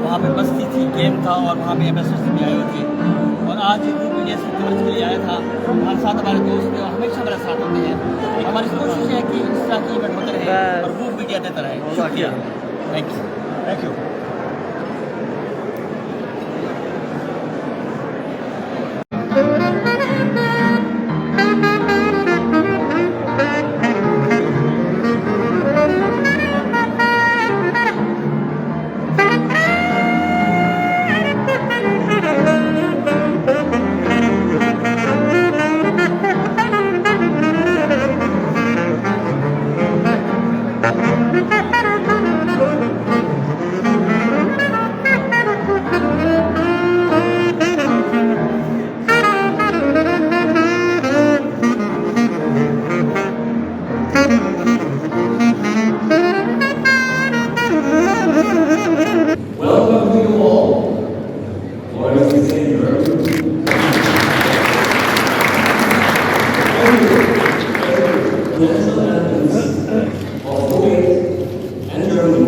वहाँ पे मस्ती थी, गेम था और वहाँ पे एम्बेसडर्स भी आए हुए थे। और आज VOOP मीडिया से कवरेज के लिए आया था। हमारे साथ हमारे दोस्त हैं और हमेशा हमारे साथ होते हैं। हमारी कोशिश है कि इस तरह की इवेंट होते रहे और VOOP मीडिया देता रहे। शुक्रिया, thank you. Welcome to you all. What is the same word? Of Kuwait and Germany.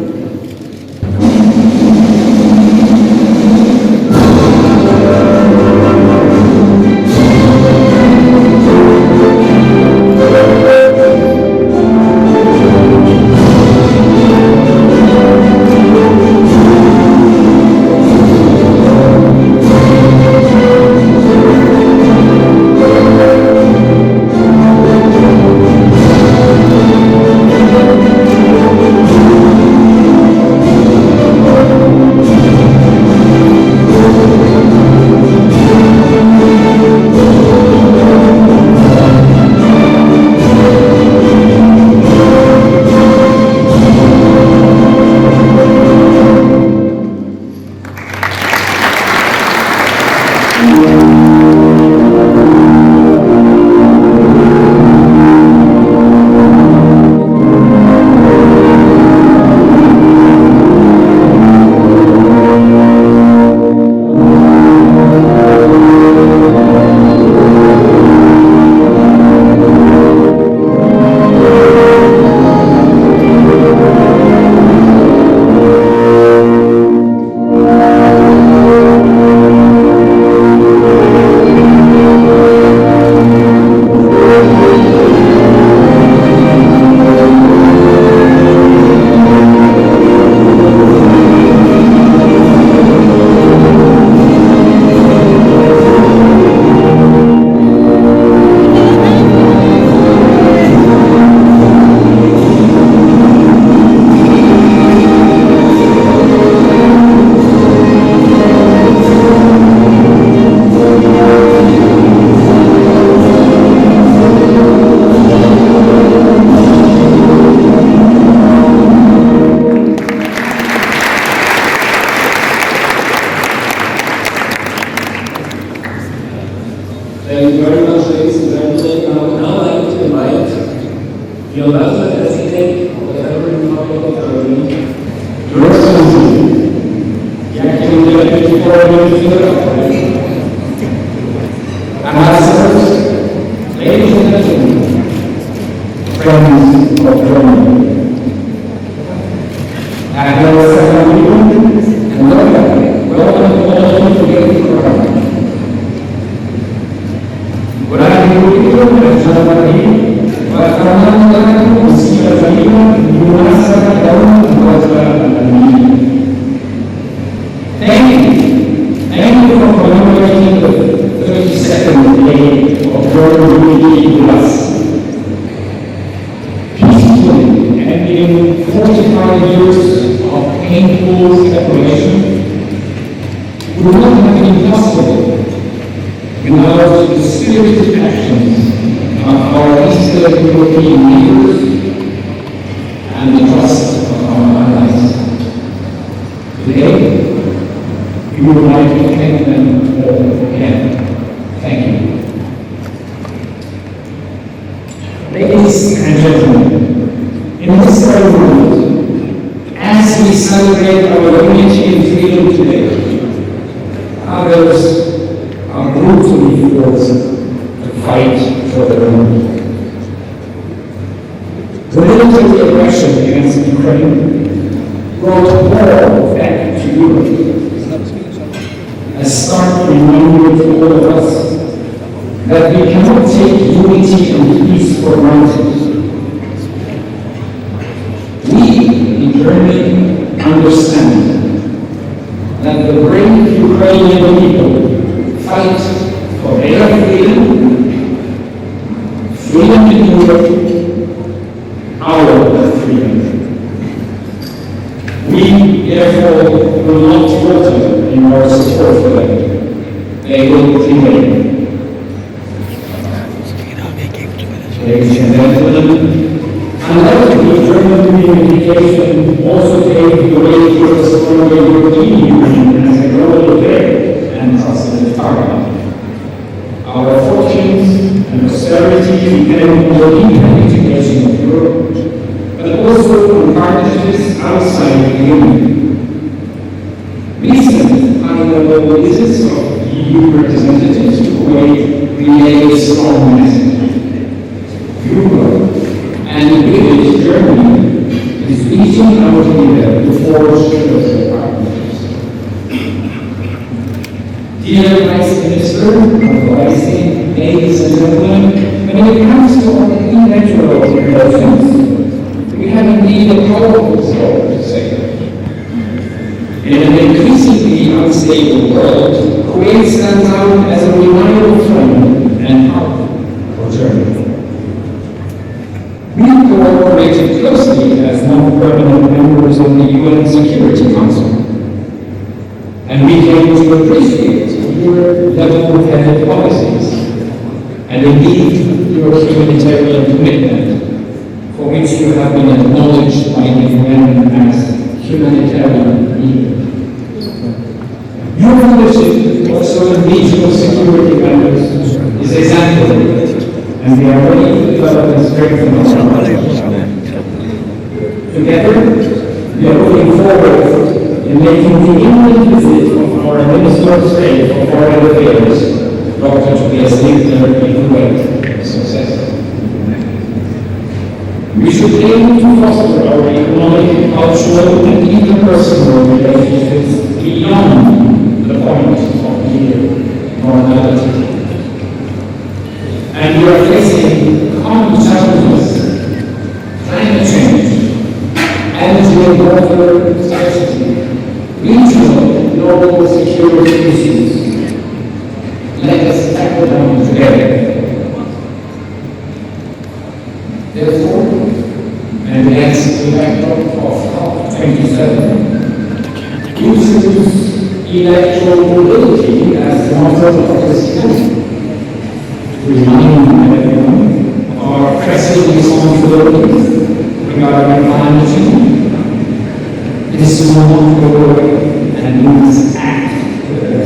Thank you very much, ladies and gentlemen. I would now like to invite the ambassador designate of the Federal Republic of Germany, Your Excellency, the acting Deputy Foreign Minister of Kuwait. Ambassadors, ladies and gentlemen, friends of Germany, and welcome to all of you to today's program. Thank you for commemorating the 32nd day of World Unity with us. Peacefully ending 45 years of painful separation would not have been possible without the spirited actions of our Eastern European leaders and the trust of our allies. Today, we would like to thank them all again. Thank you. Ladies and gentlemen, in this very moment, as we celebrate our unity and freedom today, others are brutally forced to fight for their own. The military aggression against Ukraine brought war back to Europe. that we cannot take unity and peace for granted. We in Germany understand that the brave Ukrainian people fight for their freedom, freedom in Europe, our freedom. We, therefore, will not falter in our support for them. They will prevail. Ladies and gentlemen, undoubtedly German reunification also paved the way for a stronger European Union as a global player and trusted partner. Our fortunes and prosperity depend on the reunification of Europe, but also on partnerships outside the Union. Recent high-level visits of EU representatives to Kuwait relay a strong message. Europe and British Germany is reaching out together to forge closer partnerships. Dear Vice Minister of Policy, ladies and gentlemen, when it comes to our bilateral relations, we have indeed a powerful story to say. In an increasingly unstable world, Kuwait stands out as a reliable friend and partner for Germany. We cooperated closely as non-permanent members of the UN Security Council, and we came to appreciate your level-headed policies and indeed your humanitarian commitment, for which you have been acknowledged by the UN as humanitarian leader. Your leadership also in regional security matters is exemplary, and we are ready to develop and strengthen our partnership. Together, we are looking forward in making the imminent visit of our Minister of State for Foreign Affairs, Dr. Tobias Lindner, in Kuwait, a success. We should aim to foster our economic, cultural, and interpersonal relationships beyond the point of mere normality. And we are facing common challenges: climate change, energy and water scarcity, regional global security issues. Let us tackle them together. Therefore, and against the backdrop of COP27, uses electoral mobility as the motto of this country. Remind everyone of our pressing responsibilities regarding climate change. This is not go away, and we must act together.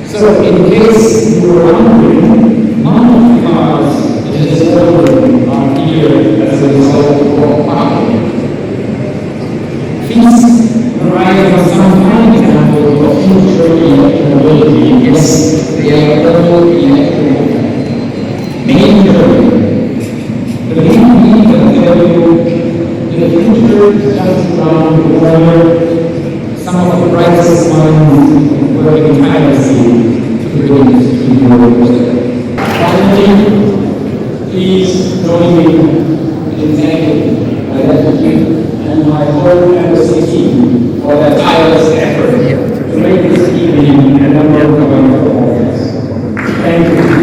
So, in case you were wondering, none of the cars in this building are here as a result of our party. Please arrive at some kind example of future electromobility. Yes, they are all electromobility. Made in Germany. The main need that tell you in the future is just around the corner. Some of the brightest minds working tirelessly to bring this to Europe. Finally, please join me in thanking my deputy and my whole embassy team for their tireless effort to make this evening a memorable one for all of us. Thank you.